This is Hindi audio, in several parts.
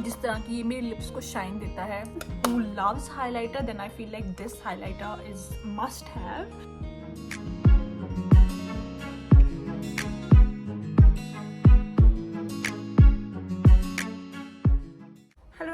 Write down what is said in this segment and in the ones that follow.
जिस तरह की ये मेरे लिप्स को शाइन देता है. Who loves highlighter, then I feel like this highlighter is must have.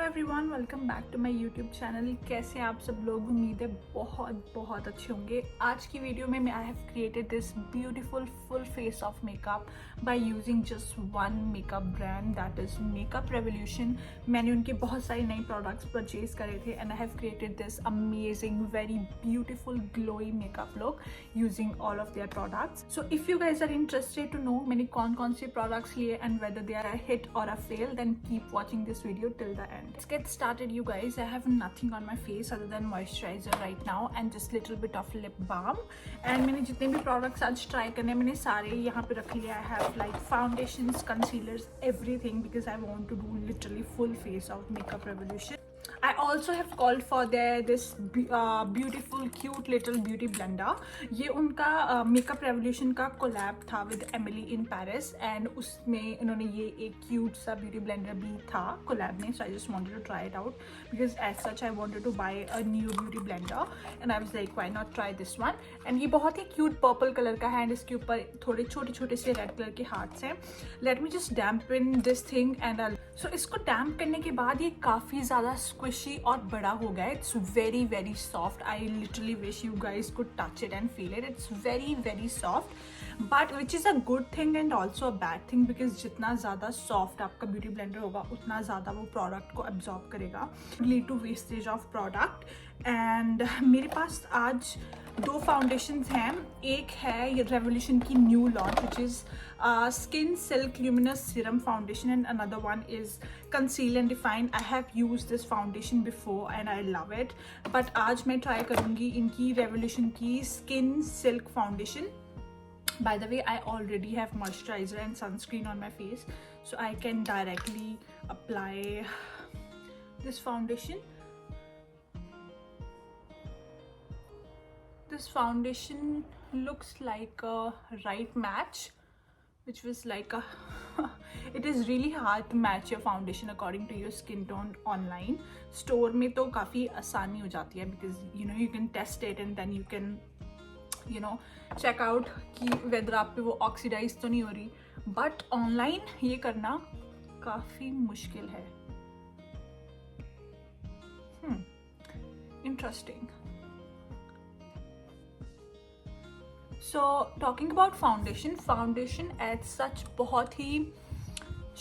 Everyone, welcome back to my YouTube channel. कैसे आप सब लोग? उम्मीद है बहुत बहुत अच्छे होंगे. आज की वीडियो में I have created this beautiful full face of makeup by using just one makeup brand, that is makeup revolution. मैंने उनके बहुत सारे नए प्रोडक्ट्स परचेज करे थे and I have created this amazing very beautiful glowy makeup look using all of their products. So if you guys are interested to know मैंने कौन कौन से प्रोडक्ट्स लिए and whether they are a hit और a fail, then keep watching this video till the end. Let's get started, you guys. I have nothing on my face other than moisturizer right now and just little bit of lip balm. And मैंने जितने भी products आज try करने मैंने सारे यहाँ पे रख लिया. I have like foundations, concealers, everything because I want to do literally full face of makeup revolution. I also have called for this beautiful cute little beauty blender. ये उनका makeup revolution का collab था with Emily in Paris and उसमें इन्होंने ये एक cute सा beauty blender भी था collab में. So I just wanted to try it out because as such I wanted to buy a new beauty blender and I was like why not try this one. And ये बहुत ही cute purple color का है and इसके ऊपर थोड़े छोटे छोटे से red color के hearts हैं. Let me just dampen this thing and so इसको damp करने के बाद ये काफ़ी ज़्यादा squishy और बड़ा हो गया. It's very very soft. I literally wish you guys could touch it and feel it. It's very very soft but which is a good thing and also a bad thing because जितना ज़्यादा सॉफ्ट आपका ब्यूटी ब्लेंडर होगा उतना ज़्यादा वो प्रोडक्ट को एब्जॉर्ब करेगा, lead to wastage of product. And मेरे पास आज दो फाउंडेशंस हैं. एक है ये रेवोल्यूशन की new launch which is Skin Silk Luminous Serum Foundation and another one is Conceal and Define. I have used this foundation before and I love it. But आज मैं try करूँगी इनकी Revolution की Skin Silk Foundation. By the way, I already have moisturizer and sunscreen on my face, so I can directly apply this foundation. This foundation looks like a right match. Which was like a it is really hard to match your foundation according to your skin tone online. Store में तो काफ़ी आसानी हो जाती है because you can test it and then you can check out कि whether आप पे वो oxidize तो नहीं हो रही. But online ये करना काफ़ी मुश्किल है. Interesting. So talking about foundation as such बहुत ही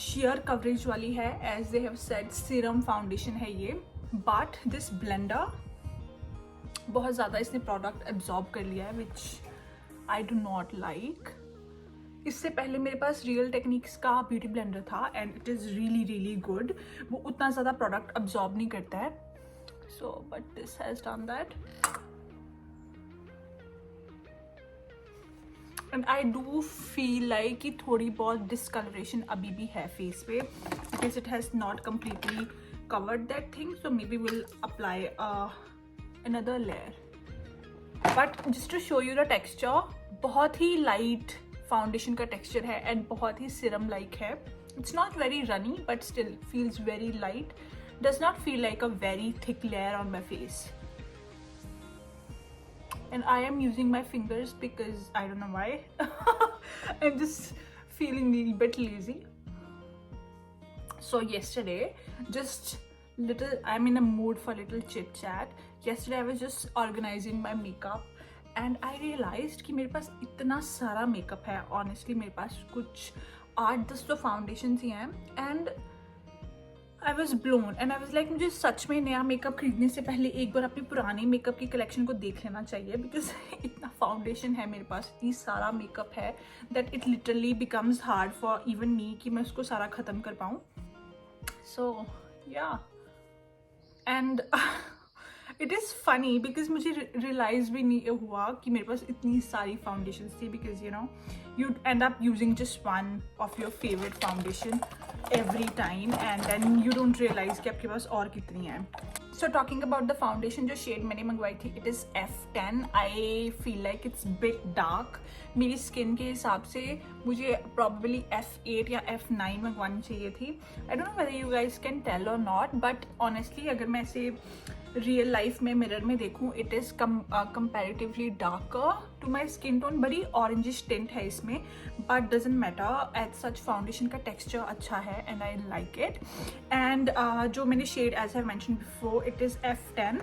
sheer coverage वाली है. as they have said serum foundation है ये. but this blender बहुत ज़्यादा इसने product absorb कर लिया है which I do not like. इससे पहले मेरे पास Real Techniques का beauty blender था and it is really really good. वो उतना ज़्यादा product absorb नहीं करता है. so but this has done that. And I do feel like कि थोड़ी बहुत discoloration अभी भी है face पे because it has not completely covered that thing. So maybe we'll apply another layer. But just to show you the texture, बहुत ही light foundation का texture है and बहुत ही serum like है. It's not very runny but still feels very light. Does not feel like a very thick layer on my face. And I am using my fingers because I don't know why. I'm just feeling a little bit lazy. So yesterday, I'm in a mood for a little chit chat. Yesterday I was just organizing my makeup and I realized कि मेरे पास इतना सारा makeup है. Honestly मेरे पास कुछ 8-10 तो foundations ही हैं and I was blown and I was like मुझे सच में नया मेकअप खरीदने से पहले एक बार अपने पुराने मेकअप की कलेक्शन को देख लेना चाहिए because इतना फाउंडेशन है मेरे पास, इतना सारा मेकअप है that it literally becomes hard for even me कि मैं उसको सारा ख़त्म कर पाऊँ. So yeah and it is funny because मुझे realize भी नहीं हुआ कि मेरे पास इतनी सारी foundations थी because you end up using just one of your favorite foundation every time and then you don't realize कि आपके पास और कितनी है. So talking about the foundation, जो शेड मैंने मंगवाई थी it is F10. I feel like it's bit dark. मेरी स्किन के हिसाब से मुझे प्रॉबली F8 या F9 मंगवानी चाहिए थी. I don't know whether you guys can tell और नॉट, बट ऑनेस्टली अगर मैं ऐसे रियल लाइफ में मिरर में देखूँ it is comparatively darker to my skin tone. बड़ी ऑरेंजिश टिंट है इसमें, but doesn't matter. As such foundation का टेक्सचर अच्छा है and I like it. And जो मैंने shade as I mention before it is F10.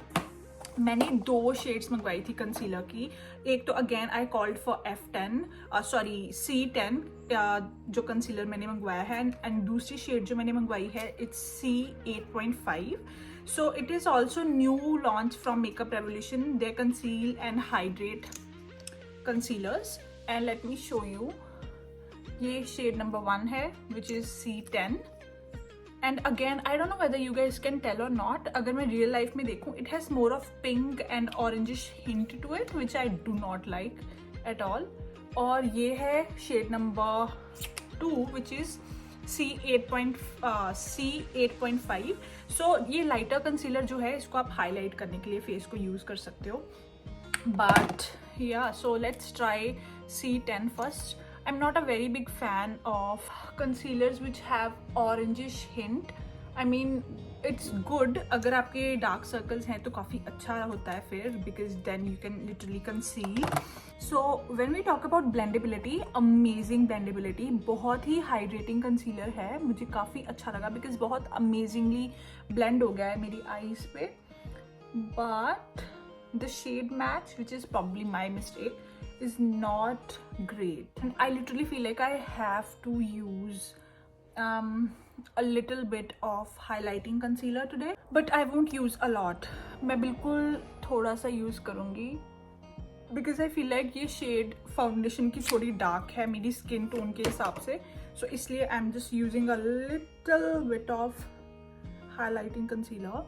मैंने 2 शेड्स मंगवाई थी कंसीलर की. एक तो again I called for F10, sorry C10 जो कंसीलर मैंने मंगवाया है, एंड दूसरी शेड जो मैंने मंगवाई है it's C8.5. So it is also new launch from Makeup Revolution, their conceal and hydrate concealers, and let me show you. ये shade number 1 है which is C10. And again I don't know whether you guys can tell or not, अगर मैं real life में देखूँ it has more of pink and orangish hint to it which I do not like at all. और ये है shade number 2 which is C8.5. सो ये लाइटर कंसीलर जो है इसको आप हाईलाइट करने के लिए फेस को यूज़ कर सकते हो. बट या so let's try C10 first. I am not a very big fan of concealers which have orangish hint. I mean it's good अगर आपके डार्क सर्कल्स हैं तो काफ़ी अच्छा होता है फिर, because then you can literally conceal. So when we talk about blendability, amazing blendability. बहुत ही हाइड्रेटिंग कंसीलर है, मुझे काफ़ी अच्छा लगा बिकॉज बहुत अमेजिंगली ब्लेंड हो गया है मेरी आईज पे. But the shade match which is probably my mistake is not great, and I literally feel like I have to use a little bit of highlighting concealer today, but I won't use a lot. मैं बिल्कुल थोड़ा सा यूज़ करूँगी because I feel like ये शेड फाउंडेशन की थोड़ी डार्क है मेरी स्किन टोन के हिसाब से, so इसलिए I'm just using a little bit of highlighting concealer.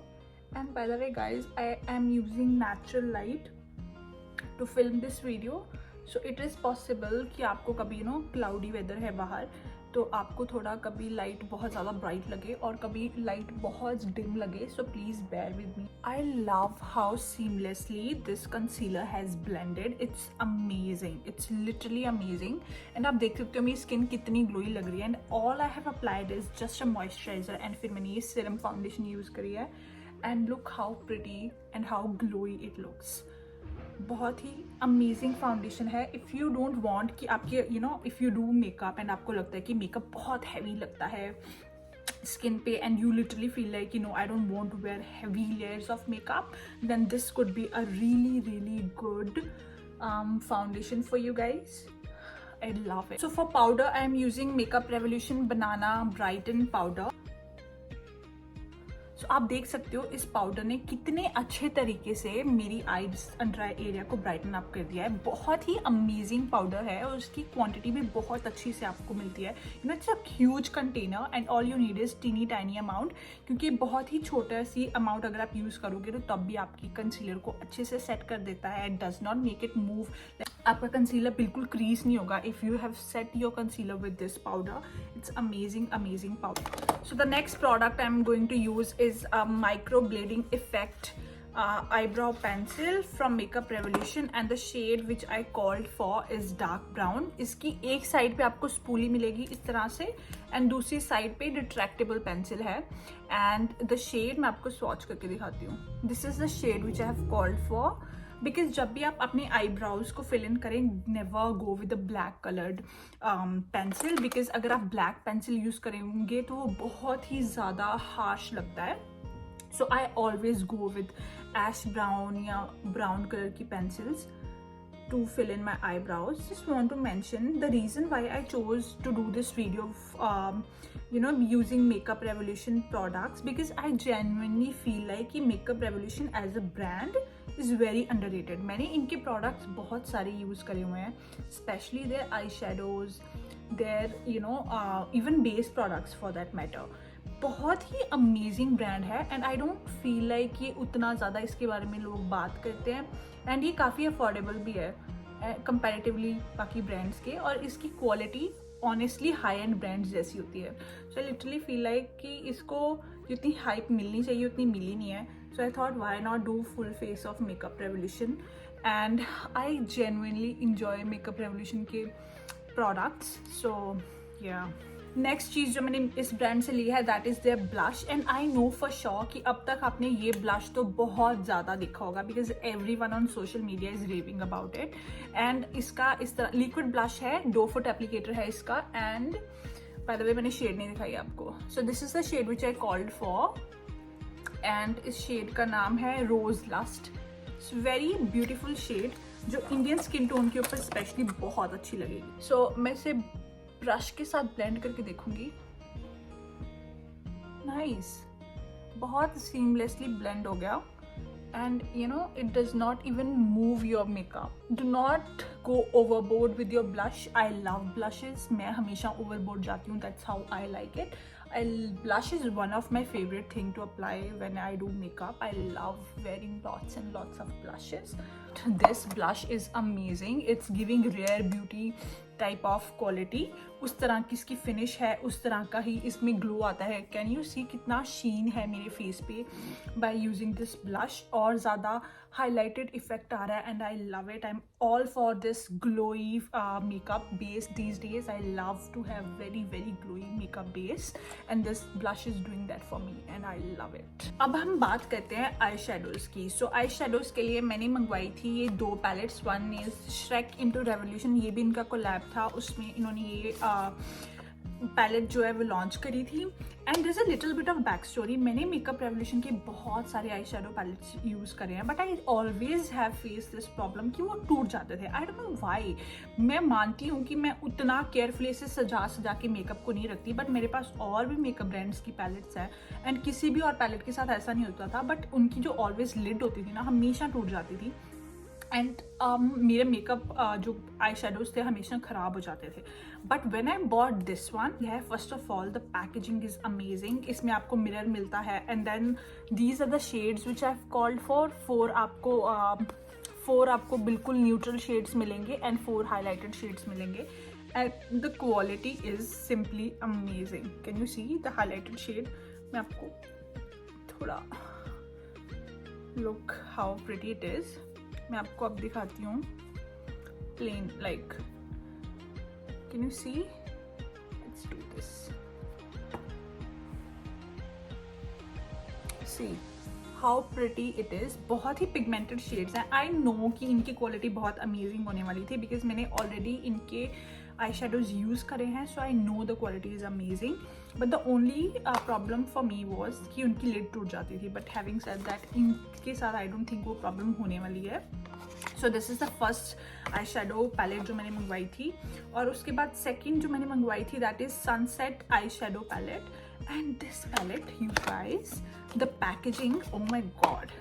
And by the way guys, I am using natural light to film this video, so it is possible कि आपको कभी क्लाउडी वेदर है बाहर तो आपको थोड़ा कभी लाइट बहुत ज़्यादा ब्राइट लगे और कभी लाइट बहुत डिम लगे, so please bear with me. I love how seamlessly this concealer has blended. It's amazing, it's literally amazing. And आप देख सकते हो मेरी स्किन कितनी ग्लोई लग रही है. And all I have applied is just a moisturizer, and फिर मैंने ये सीरम फाउंडेशन यूज़ करी है. And look how pretty and how glowy it looks. बहुत ही अमेजिंग फाउंडेशन है. इफ़ यू डोंट वांट कि आपके if you do makeup and आपको लगता है कि मेकअप बहुत हैवी लगता है स्किन पे and you literally feel like I don't want to wear heavy layers of makeup, then this could be a really good foundation for you guys. I love it. So for powder I am using Makeup Revolution Banana Brighten powder. So आप देख सकते हो इस पाउडर ने कितने अच्छे तरीके से मेरी आईज अंडर आई एरिया को ब्राइटन अप कर दिया है. बहुत ही अमेजिंग पाउडर है और उसकी क्वांटिटी भी बहुत अच्छी से आपको मिलती है. It's a huge container and all you need is teeny tiny amount, क्योंकि बहुत ही छोटा सी अमाउंट अगर आप यूज़ करोगे तो तब भी आपकी कंसीलर को अच्छे से सेट कर देता है. It does not make it move. आपका कंसीलर बिल्कुल क्रीज नहीं होगा if you have set your concealer with this powder. It's amazing powder. So the next product I am going to use is a micro blading effect eyebrow pencil from Makeup Revolution, and the shade which I called for is dark brown. इसकी एक साइड पे आपको स्पूली मिलेगी इस तरह से एंड दूसरी साइड पे रिट्रैक्टेबल पेंसिल है. एंड द शेड मैं आपको स्वॉच करके दिखाती हूँ. This is the shade which I have called for, because जब भी आप अपने आईब्राउज को फिल इन करें never go with a black coloured pencil, because अगर आप ब्लैक पेंसिल यूज़ करेंगे तो वो बहुत ही ज़्यादा हार्श लगता है. So I always go with ash brown या ब्राउन कलर की pencils to fill in my eyebrows. Just want to mention the reason why I chose to do this video of using Makeup Revolution products, because I genuinely feel like कि Makeup Revolution as a brand is very underrated. मैंने इनके products बहुत सारे use करे हुए हैं, especially their eyeshadows, their even base products for that matter. बहुत ही अमेजिंग ब्रांड है and I don't feel like ये उतना ज़्यादा इसके बारे में लोग बात करते हैं. एंड ये काफ़ी अफोर्डेबल भी है कंपैरेटिवली बाकी ब्रांड्स के, और इसकी quality honestly high and brands जैसी होती है. So I literally feel like कि इसको जितनी हाइप मिलनी चाहिए उतनी मिली नहीं है. So I thought why not do full face of makeup revolution, and I genuinely enjoy makeup revolution के प्रोडक्ट्स. सो या नेक्स्ट चीज़ जो मैंने इस ब्रांड से ली है that is their blush. And I know for sure कि अब तक आपने ये ब्लश तो बहुत ज़्यादा देखा होगा, because every one on social media is raving about it. And इसका इस तरह लिक्विड ब्लश है, 2 फुट एप्लीकेटर है इसका. एंड बाय द वे मैंने शेड नहीं दिखाई आपको. So this is the shade which I called for, and इस शेड का नाम है rose lust. It's very beautiful shade जो इंडियन स्किन टोन के ऊपर स्पेशली बहुत अच्छी लगेगी. सो मैं इसे ब्रश के साथ ब्लेंड करके देखूंगी. नाइस, बहुत सीमलेसली ब्लेंड हो गया. And you know it does not even move your makeup. Do not go overboard with your blush. I love blushes. मैं हमेशा ओवरबोर्ड जाती हूँ. That's how I like it. Blush is one of my favorite thing to apply when I do makeup. I love wearing lots and lots of blushes. This blush is amazing. It's giving rare beauty type of quality. उस तरह की इसकी फिनिश है, उस तरह का ही इसमें ग्लो आता है. कैन यू सी कितना शीन है मेरे फेस पे बाय यूजिंग दिस ब्लश. और ज़्यादा हाईलाइटेड इफेक्ट आ रहा है. And I love it. I am all for this glowy makeup base these days. I love to have very very glowy makeup base, and this blush is doing that for me and I love it. अब हम बात करते हैं आई शेडोज़ की. सो आई शेडोज़ के लिए मैंने मंगवाई थी ये 2 palettes. One is Shrek into Revolution, ये भी इनका कोलैब था. उसमें इन्होंने ये पैलेट जो है वो लॉन्च करी थी. And there is a little bit of back story. मैंने मेकअप रेवोल्यूशन के बहुत सारे आई शेडो पैलेट्स यूज़ करे हैं, but I always have face this problem कि वो टूट जाते थे. I don't know why. मैं मानती हूँ कि मैं उतना केयरफुली से सजा के मेकअप को नहीं रखती, बट मेरे पास और भी मेकअप ब्रांड्स की पैलेट्स हैं एंड किसी भी और पैलेट के साथ ऐसा नहीं होता था. बट उनकी जो ऑलवेज लिड होती थी ना, हमेशा टूट जाती थी. एंड मेरे मेकअप जो आई शेडोज थे हमेशा ख़राब हो जाते थे. But when I bought this one, है first of all the packaging is amazing. इसमें आपको मिरर मिलता है. And then these are the shades which I have called for. 4 आपको बिल्कुल न्यूट्रल शेड्स मिलेंगे एंड 4 हाईलाइटेड शेड्स मिलेंगे. And the quality is simply amazing. Can you see the highlighted shade? मैं आपको थोड़ा look how pretty it is. मैं आपको अब दिखाती हूँ. Plane like, can you see? Let's do this. See how pretty it is. बहुत ही पिगमेंटेड शेड्स हैं. आई नो कि इनकी क्वालिटी बहुत अमेजिंग होने वाली थी बिकॉज मैंने ऑलरेडी इनके आई शेडोज़ यूज़ करे हैं. So I know the quality is amazing. But the only problem for me was कि उनकी लिड टूट जाती थी. बट हैविंग सेड दैट, इनके साथ आई डोंट थिंक वो प्रॉब्लम होने वाली है. So this is the first eye shadow palette जो मैंने मंगवाई थी. और उसके बाद सेकेंड जो मैंने मंगवाई थी that is sunset eye shadow palette. And this palette, you guys, the packaging, oh my god,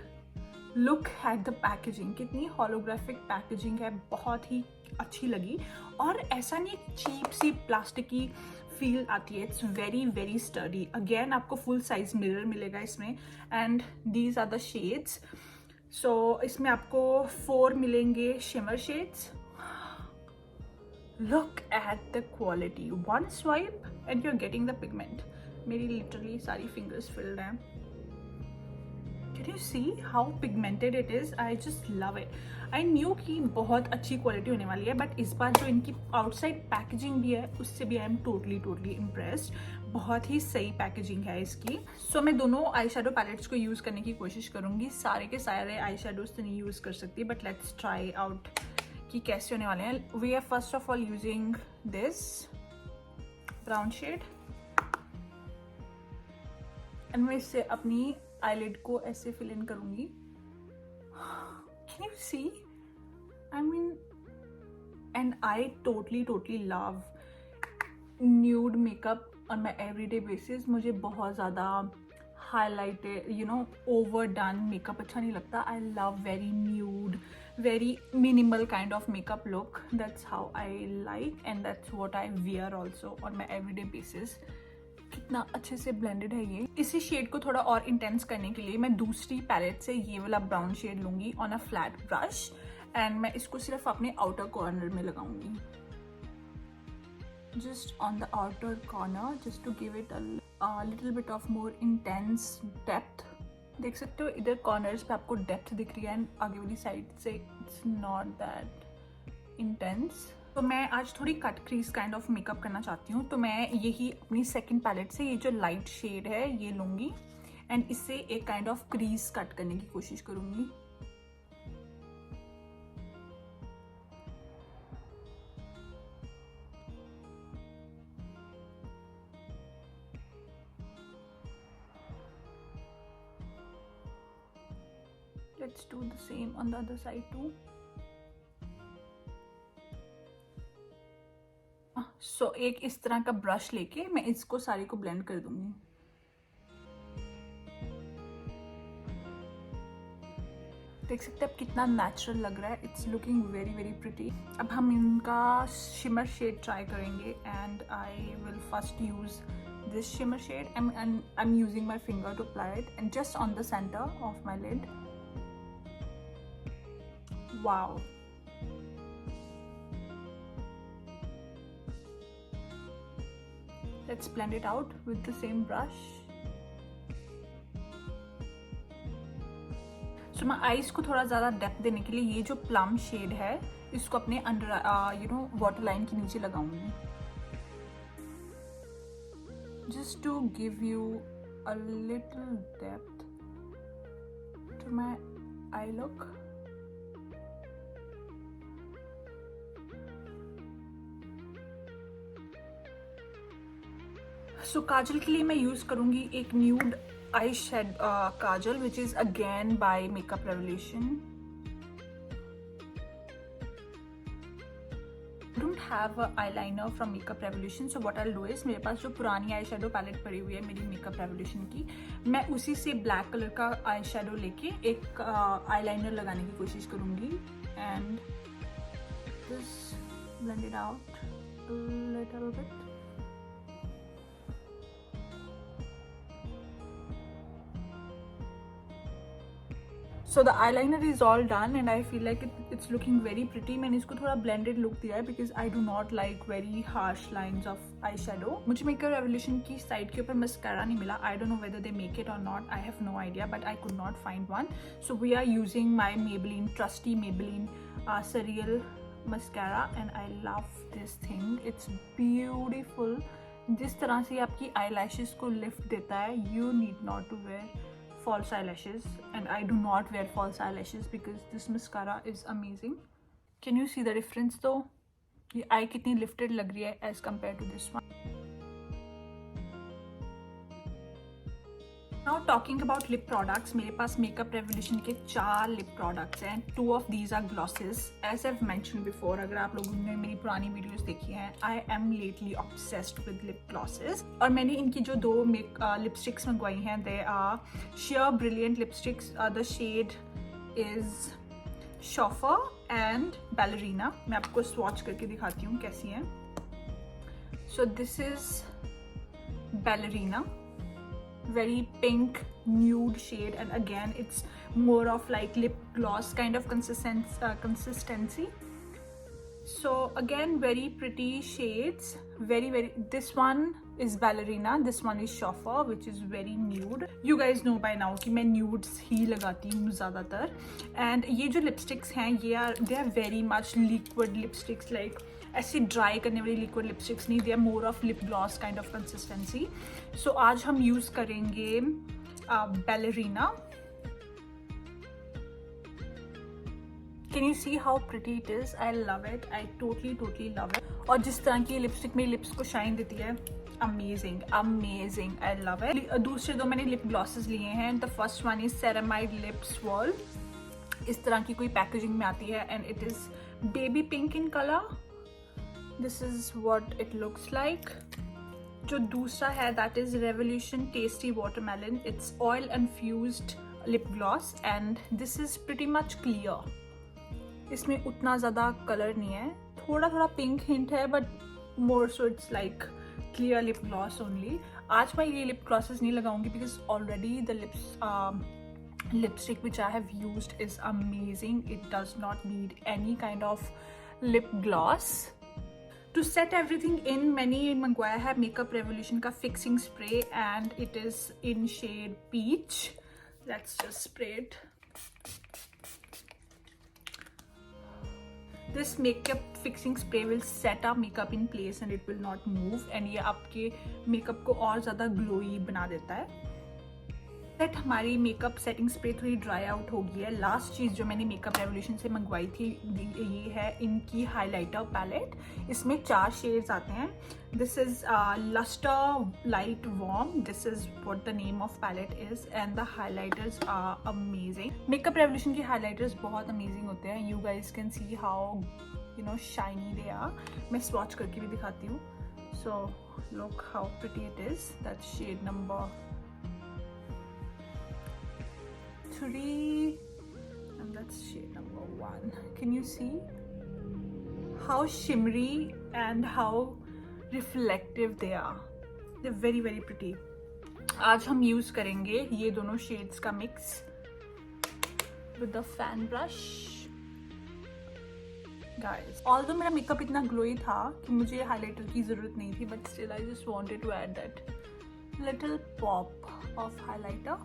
look at the packaging. कितनी होलोग्राफिक पैकेजिंग है, बहुत ही अच्छी लगी. और ऐसा नहीं चीप सी प्लास्टिक की फील आती है. It's very very sturdy. Again आपको फुल साइज मिरर मिलेगा इसमें. And these are the shades. So इसमें आपको 4 मिलेंगे shimmer shades. Look at the quality. 1 swipe and you are getting the pigment. मेरी लिटरली सारी फिंगर्स फिल्ड हैं. Can you see how pigmented it is? I just love it. I knew कि बहुत अच्छी क्वालिटी होने वाली है, बट इस बार जो इनकी आउटसाइड पैकेजिंग भी है उससे भी आई एम टोटली इम्प्रेस्ड. बहुत ही सही पैकेजिंग है इसकी. सो मैं दोनों आई शेडो पैलेट्स को यूज़ करने की कोशिश करूँगी. सारे के सारे आई शेडोज तो नहीं यूज़ कर सकती, बट लेट्स ट्राई आउट कि कैसे होने वाले हैं. We are first of all using this brown shade. एंड मैं इससे अपनी आईलिड को ऐसे फिल इन करूंगी. Can you see? I mean, and I totally love nude makeup on my everyday basis. मुझे बहुत ज़्यादा highlighted, you know, overdone makeup अच्छा नहीं लगता. I love very nude, very minimal kind of makeup look. That's how I like and that's what I wear also on my everyday basis. कितना अच्छे से ब्लेंडेड है ये. इसी शेड को थोड़ा और इंटेंस करने के लिए मैं दूसरी पैलेट से ये वाला ब्राउन शेड लूंगी on a flat brush. And मैं इसको सिर्फ अपने आउटर कॉर्नर में लगाऊंगी. just on the outer corner, just to give it a little bit of more intense depth. देख सकते हो इधर कॉर्नर्स पे आपको डेप्थ दिख रही है एंड आगे वाली साइड से इट्स नॉट दैट इंटेंस। तो मैं आज थोड़ी cut crease kind of makeup करना चाहती हूँ, तो मैं यही अपनी सेकंड पैलेट से ये जो लाइट शेड है ये लूँगी एंड इससे एक काइंड ऑफ क्रीज कट करने की कोशिश करूँगी। Let's do the same on the other side too. So एक इस तरह का ब्रश लेके मैं इसको सारी को ब्लेंड कर दूंगी। देख सकते हैं अब कितना नेचुरल लग रहा है, it's looking very very pretty. अब हम इनका शिमर शेड ट्राई करेंगे and I will first use this shimmer shade. I am using my finger to apply it and just on the centre of my lid. Wow. Let's blend it out with the same brush. So मैं आईज को थोड़ा ज़्यादा डेप्थ देने के लिए ये जो प्लम शेड है इसको अपने अंडर वाटर लाइन के नीचे लगाऊंगी, just to give you a little depth to my eye look. सो काजल के लिए मैं यूज़ करूँगी एक nude eye shade kajal which is again by makeup revolution. Don't have a eyeliner from makeup revolution, so what I do is मेरे पास जो पुरानी आई शेडो पैलेट पड़ी हुई है मेरी मेकअप रेवोल्यूशन की, मैं उसी से ब्लैक कलर का आई शेडो लेके एक आईलाइनर लगाने की कोशिश करूँगी and just blend it out little bit. So the eyeliner is all done and I feel like it's looking very pretty. मैंने इसको थोड़ा blended look दिया है because I do not like very harsh lines of eyeshadow. मुझे Makeup Revolution की साइड के ऊपर mascara नहीं मिला. I don't know whether they make it or not. I have no idea, but I could not find one. So we are using my Maybelline, trusty Maybelline Surreal mascara and I love this thing. It's beautiful. जिस तरह से आपकी eyelashes को lift देता है, you need not to wear false eyelashes and I do not wear false eyelashes because this mascara is amazing. Can you see the difference though? ये eye कितनी lifted लग रही है as compared to this one. Now talking about lip products, मेरे पास Makeup Revolution के 4 lip products हैं. 2 of these are glosses. As I've mentioned before, अगर आप लोगों ने मेरी पुरानी videos देखी हैं, I am lately obsessed with lip glosses. और मैंने इनकी जो 2 lipsticks मंगवाई हैं, they are sheer brilliant lipsticks. The shade is Chauffeur and Ballerina. मैं आपको swatch करके दिखाती हूँ कैसी हैं. So this is Ballerina. Very pink nude shade and again it's more of like lip gloss kind of consistency. So again very pretty shades, very this one is Ballerina, this one is Chauffeur which is very nude. You guys know by now कि मैं nudes ही लगाती हूँ ज़्यादातर and ये जो lipsticks हैं ये they are very much liquid lipsticks, like ऐसे ड्राई करने वाली लिक्विड लिपस्टिक्स नहीं, they are more of lip gloss kind of consistency. So आज हम यूज करेंगे ballerina. Can you see how pretty it is? I love it, I totally love it. और जिस तरह की लिपस्टिक मेरी लिप्स को शाइन देती है, अमेजिंग, आई लव इट. दूसरे 2 मैंने लिप ग्लॉसेस लिए हैं. The first one is ceramide lip swirl. इस तरह की कोई पैकेजिंग में आती है and it is baby pink in colour. This is what it looks like. जो दूसरा है that is Revolution Tasty Watermelon. It's oil infused lip gloss and this is pretty much clear. इसमें उतना ज़्यादा कलर नहीं है, थोड़ा पिंक हिंट है but more so it's like clear lip gloss only. आज मैं ये lip glosses नहीं लगाऊंगी because already the lipstick which I have used is amazing. It does not need any kind of lip gloss. To set everything in मैंने मंगवाया है मेकअप रेवोल्यूशन का fixing spray and it is in shade peach. Let's just spray it. This makeup fixing spray will set our makeup in place and it will not move and ये आपके मेकअप को और ज़्यादा ग्लोई बना देता है. सेट हमारी मेकअप सेटिंग स्प्रे थोड़ी ड्राई आउट हो गई है. लास्ट चीज़ जो मैंने मेकअप रेवोल्यूशन से मंगवाई थी ये है इनकी हाइलाइटर पैलेट. इसमें 4 शेड्स आते हैं. This is lustre light warm. This is what the name of palette is and the highlighters are amazing. Makeup revolution के हाइलाइटर्स बहुत अमेजिंग होते हैं. You guys can see how you know shiny they are. मैं स्वॉच करके भी दिखाती हूँ. So look how pretty it is. That's shade number 3 and that's shade number 1. Can you see how shimmery and how reflective they are? They're very very pretty. आज हम यूज करेंगे ये दोनों शेड्स का mix with the fan brush. Guys, although मेरा मेकअप इतना ग्लोई था कि मुझे हाइलाइटर की जरूरत नहीं थी, but still I just wanted to add that little pop of highlighter.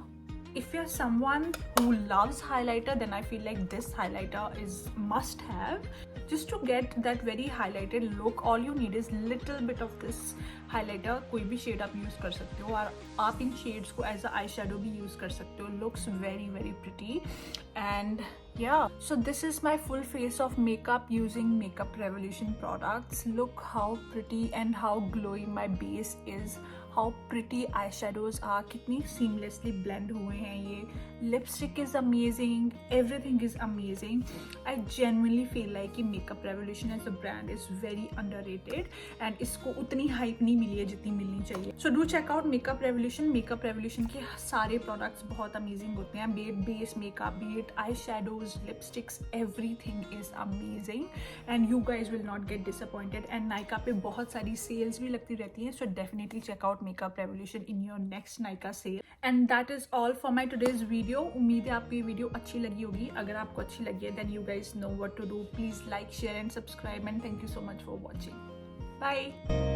If you're someone who loves highlighter, then I feel like this highlighter is must have. Just to get that very highlighted look, all you need is little bit of this highlighter. कोई भी शेड आप यूज कर सकते हो और आप इन शेड्स को एज अ आई शेडो भी यूज कर सकते हो. Looks very very pretty and yeah, so this is my full face of makeup using Makeup Revolution products. Look how pretty and how glowy my base is. How pretty eyeshadows are. कितनी seamlessly blend हुए हैं ये. Lipstick is amazing. Everything is amazing. I genuinely feel like कि Makeup Revolution as a brand is very underrated and इसको उतनी hype नहीं मिली है जितनी मिलनी चाहिए. So do check out Makeup Revolution. Makeup Revolution के सारे products बहुत amazing होते हैं. Be it base makeup, be it eyeshadows, lipsticks, everything is amazing and you guys will not get disappointed. And Nykaa पे बहुत सारी sales भी लगती रहती हैं. So definitely check out Makeup Revolution in your next Nykaa sale. And that is all for my today's video. उम्मीद है आपको ये वीडियो अच्छी लगी होगी. अगर आपको अच्छी लगी है then you guys know what to do. Please like, share and subscribe and thank you so much for watching. Bye.